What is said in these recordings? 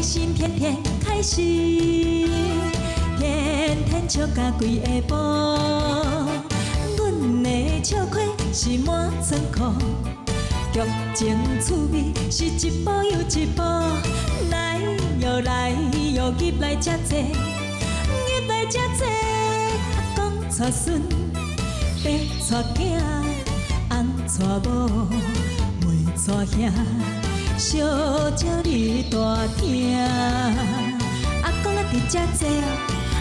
心，天天开心，天天笑到规下晡。阮的笑亏是满仓库，剧情趣味是一步又一步，来又来又入来遮多，入来遮多。阿公带孙，爸带囝，翁带某，妹带兄。小鸟你大听，阿公啊伫遮坐，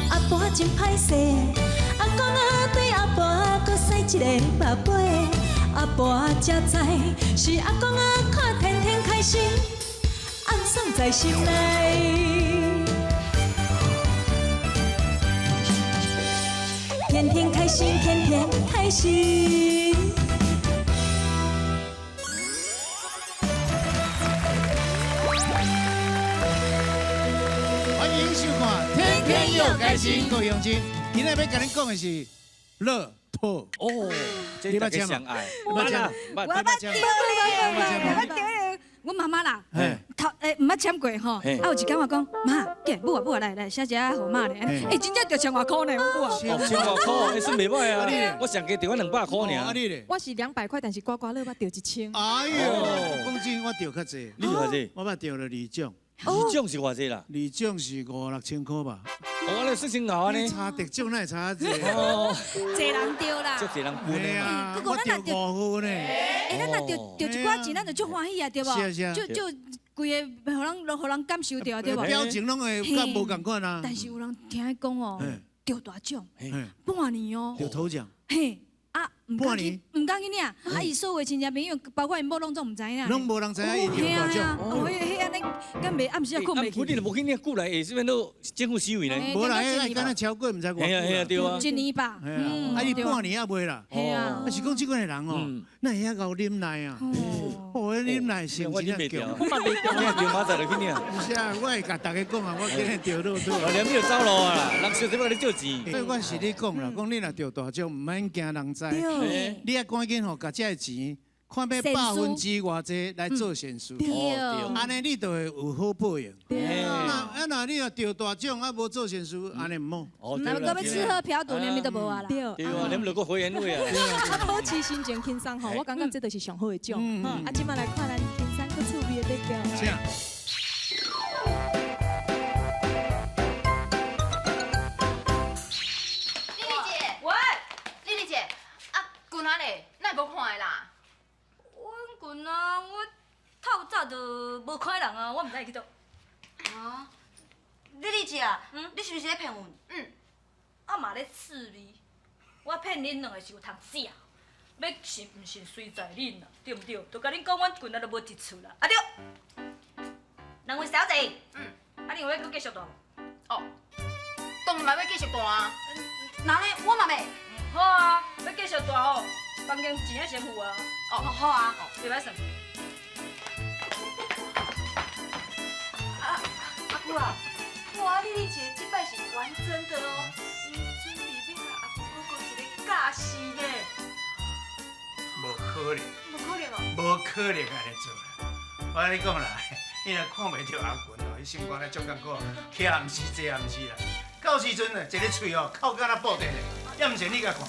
阿婆真歹势，阿公啊对阿婆搁生一个宝贝，阿婆才知是阿公啊看天天开心，暗爽在心内，天天开心，天天开心。天天又开心，各位乡亲，今日要跟恁讲的是乐透哦，这大家相爱。我捌听，我捌丢咧，我妈妈啦，唔捌签过吼，啊有一天我讲妈，母啊来写一下号码咧，真正着1000多块呢，母啊1000多块，算袂歹啊！我上加着我200块尔。你咧？我是200块，但是刮刮乐我丢1000。哎呦，讲真，我丢较济。你偌济？我捌丢了2奖。 2奖是偌济啦？2奖是5、6千块吧。哦，你说真牛啊你！差得奖哪会差济？哦，侪人丢啦。足侪人分的嘛。我丢5分呢。咱若丢一寡钱，咱就足欢喜啊，对无？是啊是啊。就规个互人感受到，对无？表情拢会甲无共款啊。但是有人听伊讲哦，丢大奖，半年哦。丢头奖。嘿。 啊，唔敢去领，啊！伊所有亲戚朋友，包括因某拢总唔知影。拢无人知影伊中大奖。哦，迄安尼，敢袂暗时啊困袂去。你都无去领过来，下这边都政府收呢。无啦，迄敢若超过唔知偌久。嘿啊对啊。1年吧。啊，伊半年也袂啦。系啊。啊是讲即款的人哦，那会晓熬啉奶啊。哦，啉奶成真啊强。我嘛袂掉，你丢马仔就去领。是啊，我会甲大家讲啊，我今日丢落土。连你就走路啊啦，人小这边你借钱。所以我是你讲啦，讲你若丢大奖，唔免惊人知。 你要赶紧吼，把这钱看要100%偌济来做善事，安尼你就会有好报应。那你若得大奖啊，无做善事，安尼唔好。那个要吃喝嫖赌，连咪都无啊啦。对啊，连落个会员费啊。好奇心情轻松吼，我感觉这就是上好的奖。啊，今麦来看咱轻松搁趣味的得奖。 哪会无看的啦？阮群啊，我透早就无看人啊，我毋知伊去倒。啊，丽姐啊，你是不是在骗阮？啊嘛咧试你，我骗恁两个是有通食，要信毋信随在恁啦，对毋对？就甲恁讲，阮群啊都无一厝啦，啊对。两位小姐，啊另外要继续大无？哦，当然嘛要继续大啊。那呢，我嘛袂。好啊，要继续大吼。 房间钱要先付啊！哦，好啊，袂歹算。阿姑啊，哇，丽姐这摆是完真的哦，伊准备要甲阿姑哥哥一个嫁事呢。无可能。无可能哦。无可能安尼做啦！我跟你讲啦，伊若看袂着阿群哦，伊心肝咧足艰苦，徛也毋是，坐也毋是啦。到时阵呢，一个喙哦，扣甲那布袋咧，也毋是你甲看。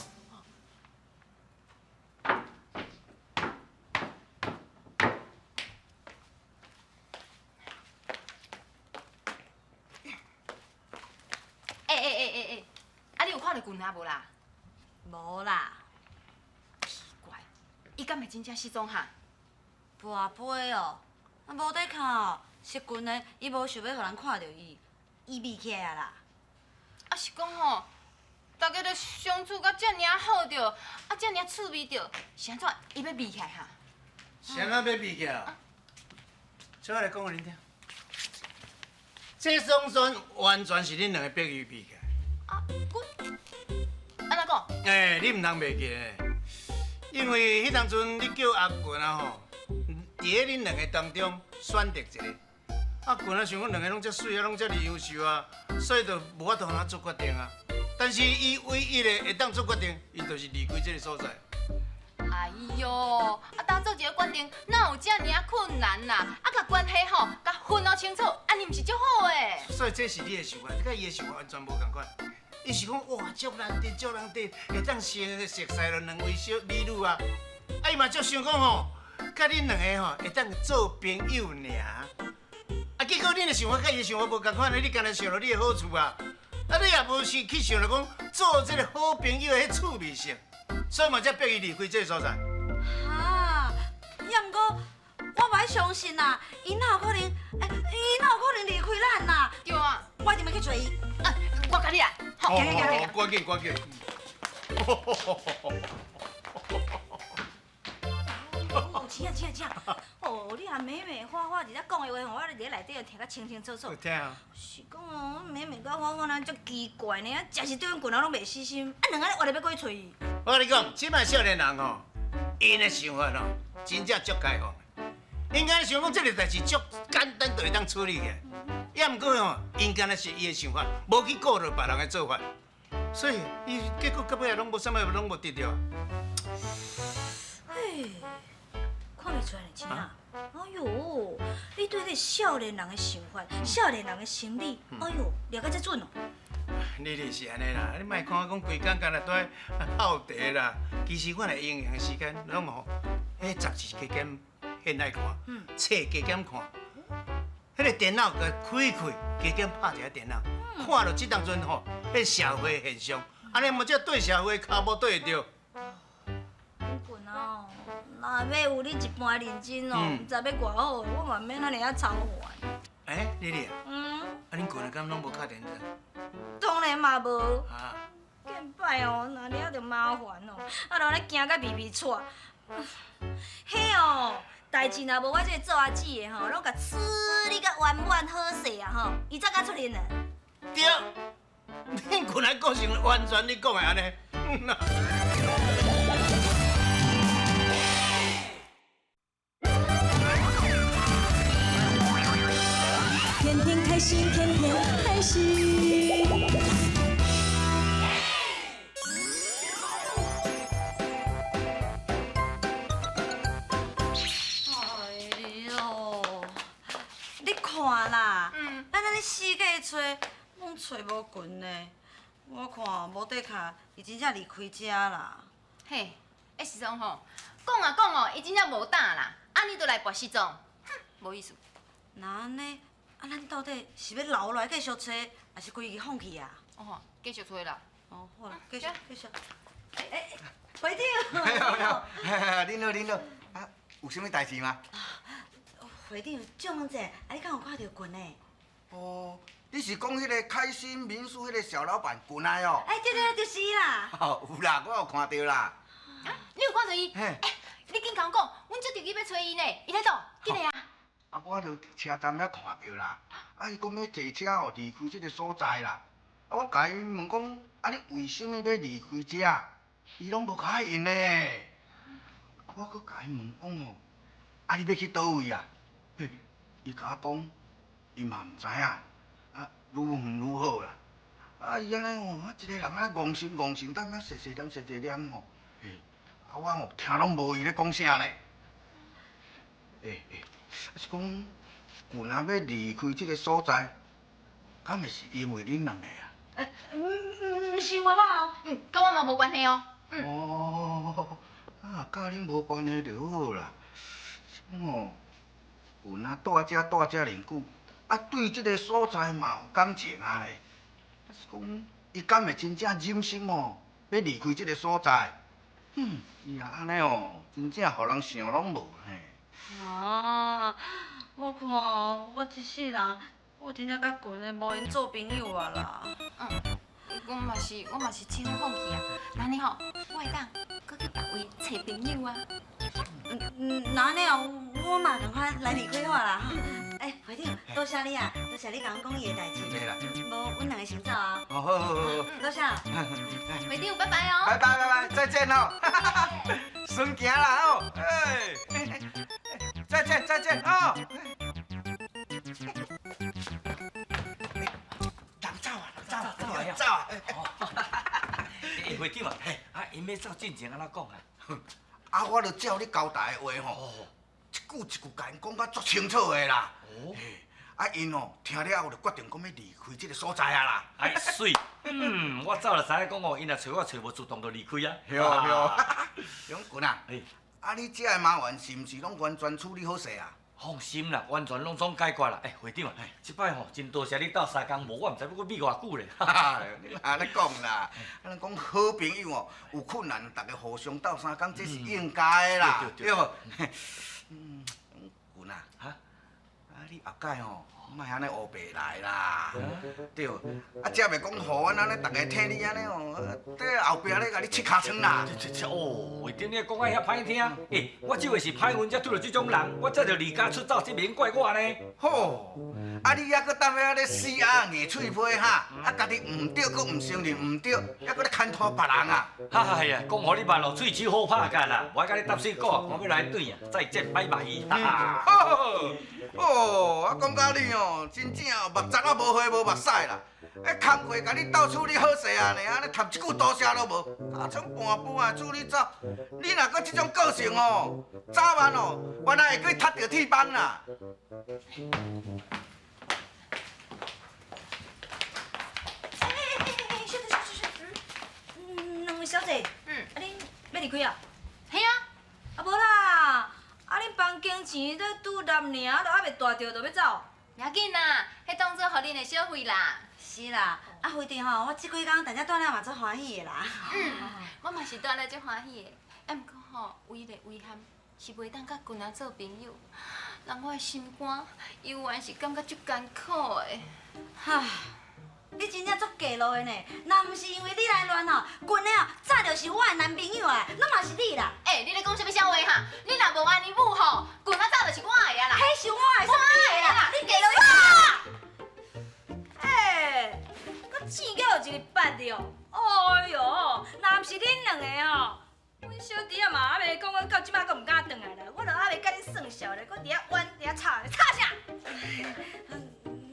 啊，你有看到群啊无啦？无啦。奇怪，伊敢会真正失踪哈？跋桮哦，啊无得看哦，是群的，伊无想要互人看到伊，伊秘起来啦。啊是讲吼，大家都相处甲遮尔好着，啊遮尔趣味着，是安怎伊要秘起来哈？谁啊要秘起来？这我来讲互恁听。这总算完全是恁两个逼伊秘起来。 啊，安怎讲？你唔通袂记咧，因为迄当阵你叫阿群啊吼，伫咧恁两个当中选择一个，阿群啊想讲两个拢遮水啊，拢遮尔优秀啊，所以就无法度通做决定啊。但是伊唯一的会当做决定，伊就是离开这个所在。哎呦，打做一个决定，哪有遮尔啊困难呐？甲关系吼，甲分好清楚，安尼毋是足好诶。所以这是你的想法，这甲伊的想法完全无共款。伊是讲哇，足难得，足难得，会当熟悉了两位小美女啊。啊，伊嘛足想讲吼，甲恁两个吼会当做朋友尔。啊，结果恁的想法甲伊的想法无共款，你干那想到你的好处啊？啊，你也无去想着讲做这个好朋友的迄趣味性，所以嘛才逼伊离开这个所在。哈，也毋过我袂相信啦，伊哪有可能？伊哪有可能离开咱啦？对啊，我一定要去找伊。我甲你来，好，行。赶紧赶紧。哦，请哦，你啊美美花花，伫遮讲的话，我伫内底听甲清清楚楚。有听啊？是讲哦，美美甲花花咱足奇怪呢，真是对阮棍仔拢袂死心，两个活咧要过去找伊。我跟你讲，即摆少年人吼，因的想法吼，真正足开放。因敢想讲，这个代志足简单，就会当处理起来。也毋过吼，因敢若是伊的想法，无去顾虑别人的做法，所以伊结果到尾也拢无啥物，拢无得到。哎，看袂出来呢，亲啊！哎呦，你对这少年人的想法、少年人的心理，哎呦，了解这准哦。你就是安尼啦，你莫看我讲规工干那在泡茶啦，其实我来营养时间拢吼，迄杂志加减现来看，册加减看，迄个电脑甲开加减拍一下电脑，看到即当阵吼，迄社会现象，安尼么才对社会骹步对会着。滚啊！若要有你一半认真哦，唔知要偌好，我嘛免安尼啊操烦。丽丽啊，啊恁近来敢拢无敲电话？当然嘛无。啊，见摆哦，若了就麻烦哦，啊，若咧惊甲微微喘。嘿哦，代志若无我这个做阿姊的吼，拢甲处理甲圆满好势啊吼，伊才敢出现呢。对，恁近来个性完全你讲的安尼。天天开心，天天开心。哎呦，你看啦，咱安尼四界找，拢找无群呢。我看无得卡，伊真正离开遮啦。嘿，时钟吼，讲啊讲哦，伊真正无胆啦，安尼就来跋失踪，哼，无意思。那安尼，啊，咱到底是要留落来继续找，还是规矩放弃啊？哦，继续吹啦。哦，好啦，继续。会长。你好，恁好，啊，有啥物代志吗？会长，借问者，啊，你敢有看到群呢？哦，你是讲迄个开心民宿迄个小老板群来哦？哎，对，就是啦。哦，有啦，我有看到啦。啊，你有看到伊？嘿。你紧甲我讲，阮足着急要找伊呢，伊在倒，紧来啊！啊，我著车站遐看到啦。啊，伊讲要坐车哦离开这个所在啦。啊，我甲伊问讲，啊，你为什么要离开遮？伊拢无甲应呢。我搁甲伊问讲哦，啊，你要去倒位啊？嘿，伊甲我讲，伊嘛毋知影。啊，愈远愈好啦。啊，伊安尼哦，啊，一个人啊戇神，等啊细念哦。嘿，啊，我哦听拢无伊咧讲啥呢。啊是讲，有若要离开这个所在，敢会是因为恁两个啊？唔是我啦。跟我嘛无关系哦。哦，啊，甲恁无关系就好啦。哦，有若住遮偌久，啊，对这个所在嘛有感情啊嘞。啊是讲，伊敢会真正忍心哦，要离开这个所在？伊若安尼哦，真正互人想拢无嘿。啊，我看我一世人，我真正甲群的无缘做朋友啊啦。我嘛是亲放弃啊。那你吼，我会当搁去别位找朋友啊。那安尼哦，我嘛赶快来离开我啦。哎，会长，多谢你啊，多谢你甲阮讲伊的代志。对啦。无，阮两个先走啊。哦，好。多谢。会长，拜拜哦。拜，再见哦。顺行啦哦，再见哦。人走啊！会长啊，啊，因要走进前安怎讲啊？啊，我著照你交代的话吼，一句一句甲因讲甲足清楚的啦。哦。啊，因吼听了后就决定讲要离开这个所在啊啦。哎，水，我早就知影讲哦，因若找我找无主动就离开啊。对哦。杨军啊，啊，你这个麻烦是毋是拢完全处理好势啊？放心啦，完全拢总解决啦。会长啊，即摆吼真多谢你斗三工，无我毋知要搁秘偌久咧。你安尼讲啦，咱讲好朋友哦，有困难大家互相斗三工，这是应该的啦。对。杨军啊，你后摆吼，莫安尼乌白来啦。对，啊，才袂讲互阮安尼大家替你安尼哦，在后壁咧甲你切尻川啦。哦，会长你讲啊遐歹听，我只会是歹运才拄到这种人，我才着离家出走，这免怪我呢。好，啊你还搁踮遐咧死鸭硬喙皮哈，啊家己唔对，搁唔承认唔对，还搁咧牵拖别人啊！哎呀，讲互你办咯，喙手好拍干啦，我甲你搭水果，我要来对啊，再见，拜拜。哦，啊讲到你哦，真正哦，目睭啊无花无目屎啦！工课甲你斗处理好势啊，安尼谈一句多谢都无，啊像半步啊处理走，你若搁这种个性哦，早晚哦，原来会去踢着铁板啦！两位小姐，啊恁要离开啊？嘿啊，啊无啦，啊恁房间钱才拄纳尔，都还袂大着，就要走。袂要紧啦，迄当做互恁的小费啦。是啦，啊辉弟吼，我即几工大家住了嘛足欢喜的啦。我嘛是住了足欢喜的，啊，毋过吼，唯一的遗憾是袂当甲君仔做朋友，人我的心肝永远是感觉足艰苦的。哈，你真正足假路的呢，若毋是因为你来乱吼，棍的哦早就是我的男朋友啊，拢嘛是你啦。你咧讲啥物笑话哈？你若无安尼母吼，君仔早就是我的啊啦。迄是我的，是你的啦，你假路我钱叫有一日捌着，哎哟，若毋是恁两个吼，阮小弟啊嘛还袂讲，我到即摆阁毋敢转来啦，我著还袂甲恁算数咧，搁伫遐冤伫遐吵啥？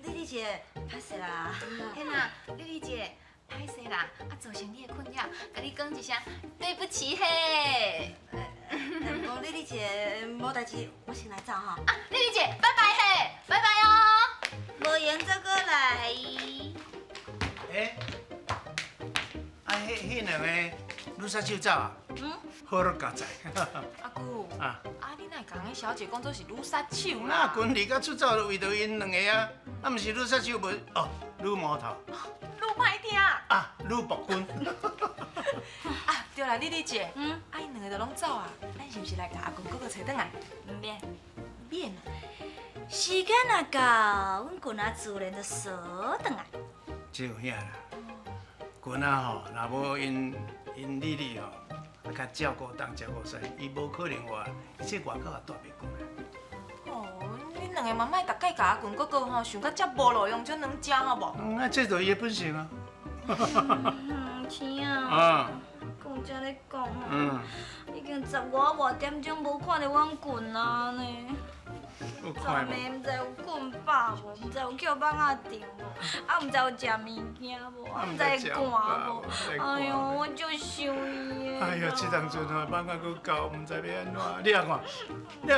丽姐，歹势啦。天哪，丽丽姐，歹势啦，啊造成你的困扰，甲你讲一声对不起嘿。讲丽姐无代志，我先来走吼。啊，丽丽姐，拜拜嘿，拜拜哦。无闲再过来。迄两个女杀手走啊？好了加载。阿姑，你哪会甲迄小姐讲做是女杀手那啦？阮离家出走，为着因两个啊，啊，毋是女杀手无哦，女魔头。女歹听。啊，女暴君。啊，对啦，丽丽姐，啊，因两个都拢走啊，咱是毋是来甲阿公哥哥找倒来？唔免，免啊。时间若到，阮棍仔自然就锁转来。只有遐啦。君仔吼，若无因丽丽吼，较照顾东照顾西，伊无可能话，伊这外口也住袂过来。哦，恁两个嘛莫逐摆甲阿公哥哥吼想到遮无路用，遮两只好无？啊，这就伊的本性啊。天啊！讲遮咧讲吼，已经15点钟无看到阮棍仔呢。昨暝毋知有困饱无，毋知有叫放仔订无，啊毋知有食物件无，啊毋知会寒无。哎呦，我就想伊的。哎呦，这当阵吼，放假佫到，毋知要安怎。你啊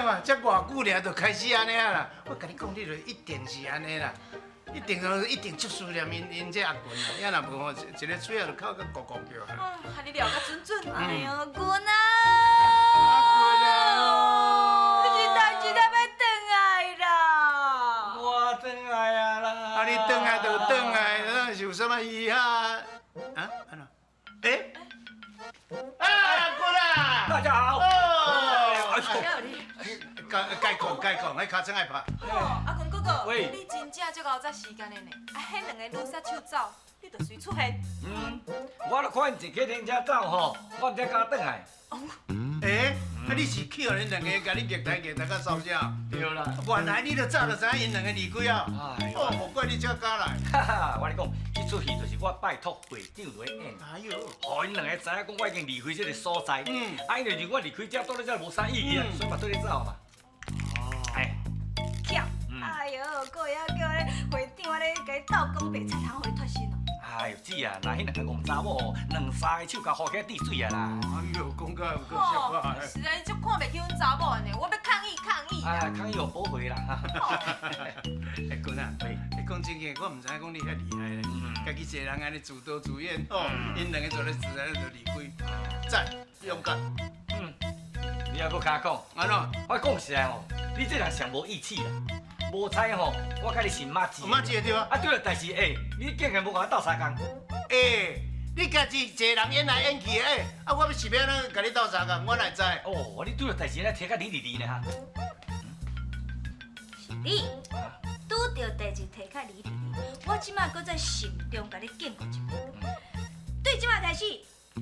看，才偌久尔就开始安尼啊啦。我甲你讲，你就一定是安尼啦，一定足思念因这阿棍啦。要若无吼，一个嘴啊就口甲咕咕叫啦。啊，你了解准准。哎呦，棍仔！棍仔！你代志才要转来啦。我转来啊啦！啊，你转来就转来，那是有啥物遗憾？啊？安怎？棍仔！大家好。该讲，迄尻川爱拍。阿公哥哥，喂你真正足够早时间的呢？啊，迄两个女杀手走，你就随出现。我著看因坐客停车走吼，我毋才敢转来。啊，你是去互因两个甲你虐待到烧啥？对啦。原来你就早就知影因两个离开啊！哦，无怪你才敢来。哈哈，我跟你讲，这出戏就是我拜托会长来演。哎呦，互因两个知影讲我已经离开这个所在，啊，因为我离开这，倒咧这无啥意义啊，所以嘛对你走嘛。哎，巧，哎呦，过会晓叫咧会长咧甲伊斗讲白菜汤，互伊脱身哦。啊，哎呦，姊啊，那迄两个戆查某，两三个手甲好起来滴水啊啦！哎呦，讲到有够笑话。是啊，你足看袂起阮查某呢，我要抗议抗议哎，啦！抗议有补回啦！哎，君啊，你讲真个，我唔知影讲你遐厉害咧，家己一个人安尼自导自演，哦，因两个做咧自然就离开，赞，勇敢。你还搁甲我讲？安怎？我讲实在吼，你这人上无义气啦！无猜吼，我甲你是妈子。妈子对啊。啊对了，但是你竟然无甲我斗相共。你家己一个人演来演去的，啊，我是要哪甲你斗相共，我哪会知？哦，你对了，但是咧摕甲你呢哈。是你拄到代志提较离离，我即摆搁在心中甲你警告一遍。对即摆开始，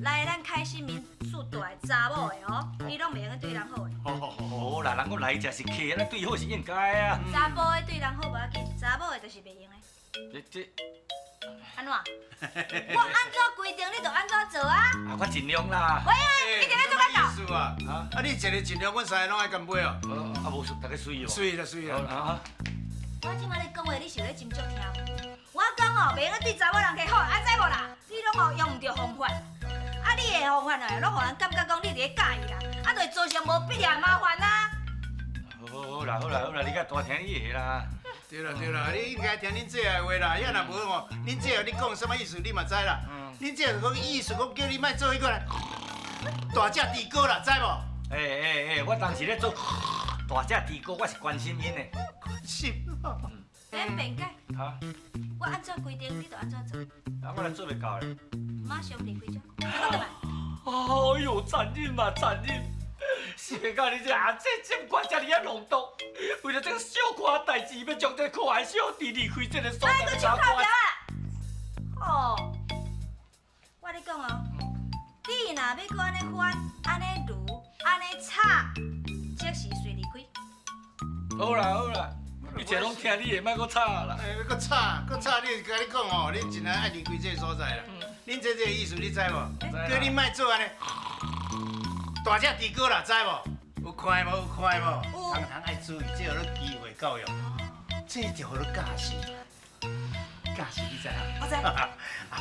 来咱开心民宿住的查某的哦，你拢袂用对人好的。好啦，人我来这是客，咱对好是应该啊。查甫的对人好无要紧，查某的就是袂用的。这安怎？我安怎规定，你就安怎做啊？啊，我尽量啦。喂啊，你定咧做干意思啊？啊，你一个尽量，阮三个拢爱干杯哦。啊，无大家水哦。水啦，水啦。啊。我即摆咧讲话，你是咧斟酌听。我讲哦，袂用对查某人客好，安知无啦？你拢哦用唔着方法，啊，你的方法呢，拢互人感觉讲你伫咧教伊啦，啊，就会造成无必要的麻烦啦。好啦，你较大听你的啦。对啦，你应该听恁姐的话啦，遐若无吼，恁姐你讲什么意思，你嘛知啦。恁姐就讲意思，讲叫你莫做迄个大只猪哥啦，知无？我当时咧做大只猪哥，我是关心因的。关心？免辩解。哈？我安怎规定，你就安怎做。啊，我来做袂到咧。马上离开这，你讲对哎呦，残忍嘛，残忍！是袂到你这阿姐监管遮尔啊弄毒，为了这个小可代志，要将这可爱小弟离开这个所在查看表啊！哦，我咧讲哦，你若要搁安尼翻、安尼撸、安尼吵，即时随离开。好啦，一切拢听你的，莫搁吵啦。搁吵，你甲你讲哦，恁真爱离开这个所在啦。恁这个意思你知无？叫你莫做安尼。大只猪哥啦，知无？有看无？通爱注意，这有机会教育，这就好教示，你知影？我知。啊，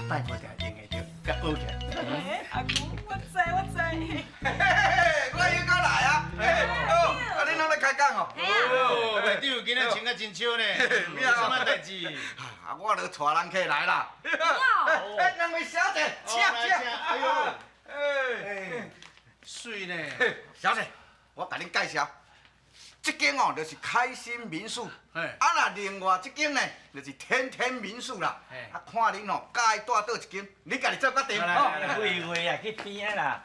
拜托定用会着，甲学起来。阿姑，我知。我又到来啊！啊，恁拢咧开讲哦？哦，会长今仔穿甲真少呢，有什么代志？啊，我咧带人客来啦。两位小姐，请。哎呦，水呢？小姐，我甲恁介绍，这间哦就是开心民宿，啊那另外这间呢就是天天民宿啦。啊，看恁哦，介意住倒一间，你家己做决定。会啊，去边啊啦。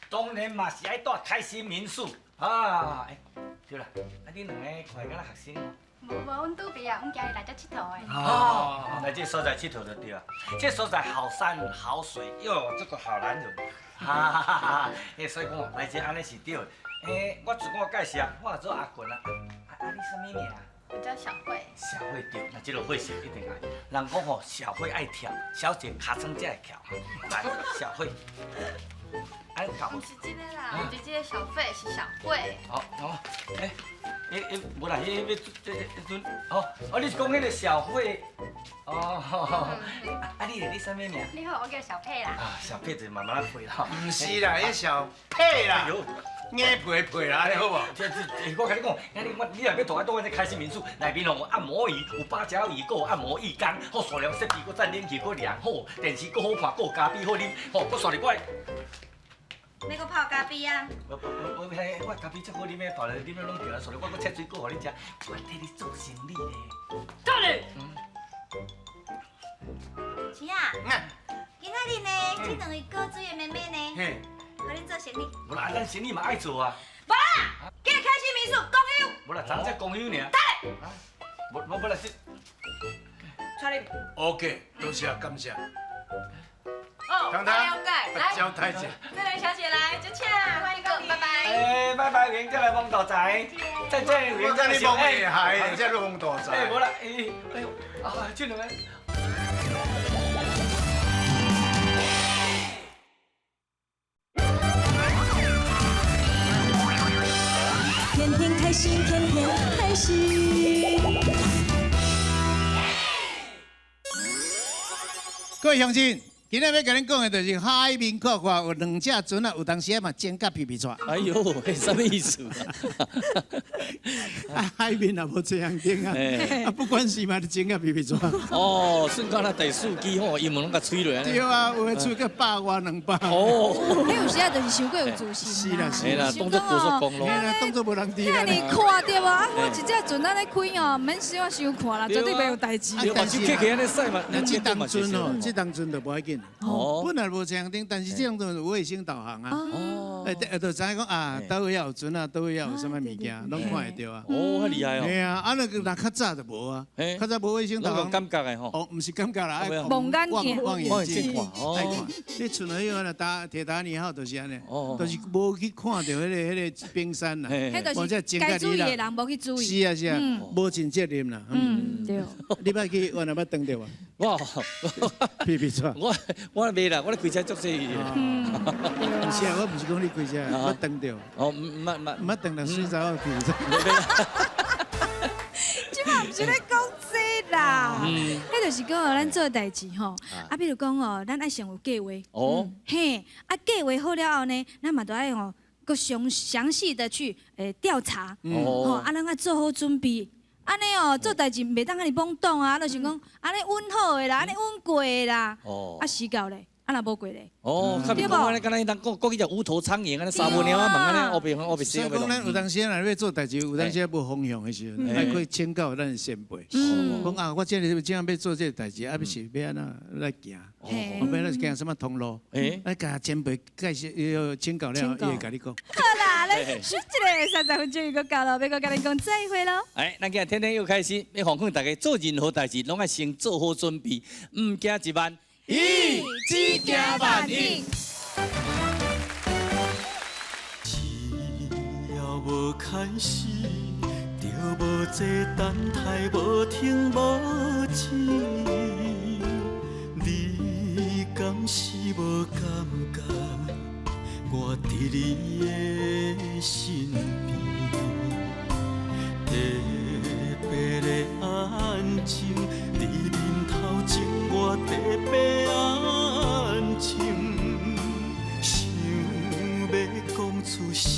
当然嘛是爱住开心民宿啊。对啦，啊恁两个看敢若学生哦。无，阮拄毕业，阮今日来遮佚佗的。哦，来这所在佚佗就对了。这所在好山好水，又有这个好男人。哈，所以讲来这安尼是对的。我自我介绍，我做阿群啊。你什么名？我叫小慧。小慧对，那这个慧是一定爱。人讲吼，小慧爱跳，小姐尻川才会跳。来，小慧。搞。不是这个啦，我这个小费是小慧。好，无啦，你是讲迄个小慧？哦，你什么名？你好，我叫小佩啦。啊，小佩就慢慢来配啦。唔是啦，迄小佩啦，硬配啦，你好无？我甲你讲，你若要住喺这开心民宿，内面有按摩椅，有8角椅，有按摩浴缸，好塑料设备，搁再冷气，搁凉好，电视搁好看，搁有咖啡好啉，好，搁刷入我。要搁泡咖啡啊？我咖啡足好啉的，大家啉了拢掉，所以我搁切水果互你食，我替你做生意咧。到嘞。是啊。今仔日呢，这两位高水的妹妹呢，和恁做生意。无啦，咱生意嘛爱做啊。无啦，今日开心民宿公休。无啦，昨只公休尔。得嘞。无啦，这。带你。OK，多谢感谢。哦，糖了解，来，招待者。这位小姐来，就请，欢迎光临，拜拜。拜拜，袁家来帮大仔，再见，袁家你小帮厉害，人家都帮大仔。无啦，这两个。天天开心，天天开心。各位乡亲，今日要跟恁讲的就是海面阔阔，有两只船啊，有当时嘛煎甲皮皮出。哎呦，迄什么意思啊？海面也无这样顶啊，啊不管是嘛，煎甲皮皮出。哦，算讲那第四季吼，伊们拢甲吹落安尼。对啊，有诶吹个100外200。哦，迄有时啊，就是伤过有自信。是啦，是啦，当作高速公路。当作无人知啦。你看对无？啊，我一只船安尼开哦，免想啊伤看啦，绝对袂有代志。但是客安尼驶嘛，这当船哦，这当船就无要紧。哦。本来无这样顶，但是这样船有卫星导航啊。哦。就知影讲啊，倒位要有船啊，倒位要有什么物件，拢看会到啊。哦，遐厉害哦。系啊，啊那个若较早就无啊，较早无卫星导航。感觉的吼。哦，毋是感觉啦，爱望远镜看，爱看。你船了以后呢，铁达尼号就是安尼，就是无去看到迄个冰山啦。或者该注意的人无去注意。是啊是啊，无尽责任啦。对。你捌去我那捌登着无？哇，皮皮出。我未啦，我咧开车足细。毋是啊，我毋是讲你开车，捌登着。哦，毋捌登着水查某皮皮出。即摆毋是咧讲这啦，迄就是讲咱做代志吼，啊，比如讲哦，咱爱先有计划。哦。嘿，啊，计划好了后呢，咱嘛都爱吼，搁详细的去调查。哦。啊，咱爱做好准备。安尼哦，做代志袂当安尼懵懂啊，就是讲安尼稳好的啦，安尼稳过的啦。哦。啊，死到咧，啊若无过咧。哦，对无？安尼敢若当国语叫无头苍蝇，安尼三无鸟啊，问安尼黑白死。所以讲咱有当时若要做代志，有当时无方向的时阵，爱去请教咱的先辈。讲啊，我这里怎样要做这个代志，啊，要是要安怎来行？后边那是行什么通路？来甲前辈介绍，要请教了，伊会甲你讲。好啦，咱这个30分钟又搁到了，要搁甲你讲再会咯。哎，咱今日天天又开始，要奉劝大家做任何代志，拢爱先做好准备，唔惊一万，只惊万一。只要无开始，就无坐等待，无停无止。你敢是无感觉？我伫你的身边，特别的安静，你面头前我特别安静，想要讲出心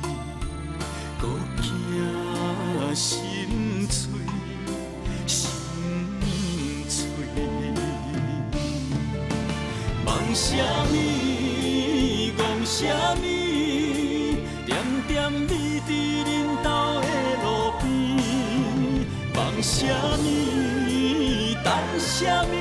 意，搁惊心碎，心碎，梦什么？讲什么？点点滴滴恁兜的路边，梦什么？等什么？